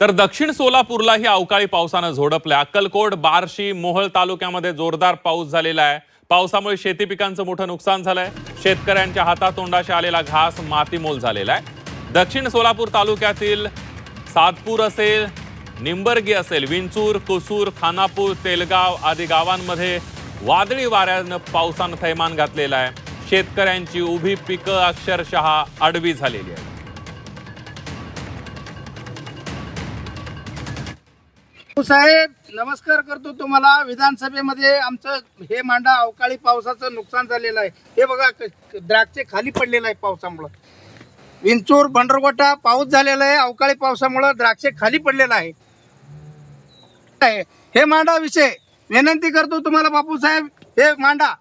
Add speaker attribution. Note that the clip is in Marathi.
Speaker 1: तर दक्षिण सोलापूरलाही अवकाळी पावसानं झोडपलं। अक्कलकोट, बार्शी, मोहोळ तालुक्यामध्ये जोरदार पाऊस झालेला आहे। पावसामुळे शेती पिकांचं मोठं नुकसान झालंय। शेतकऱ्यांच्या हातातोंडाशी आलेला घास मातीमोल झालेला आहे। दक्षिण सोलापूर तालुक्यातील सातपूर असेल, निंबर्गी असेल, विंचूर, कुसूर, खानापूर, तेलगाव आदी गावांमध्ये वादळी वाऱ्यानं पावसानं थैमान घातलेलं आहे। शेतकऱ्यांची उभी पिकं अक्षरशः आडवी झालेली आहेत।
Speaker 2: साहेब नमस्कार करतो तुम्हाला। विधानसभेमध्ये आमचं हे मांडा अवकाळी पावसाचं नुकसान झालेलं आहे। हे बघा द्राक्षे खाली पडलेलं आहे पावसामुळे। विंचूर बंडरगोटा पाऊस झालेला आहे, अवकाळी पावसामुळे द्राक्षे खाली पडलेलं आहे। हे मांडा विषय विनंती करतो तुम्हाला बापू साहेब, हे मांडा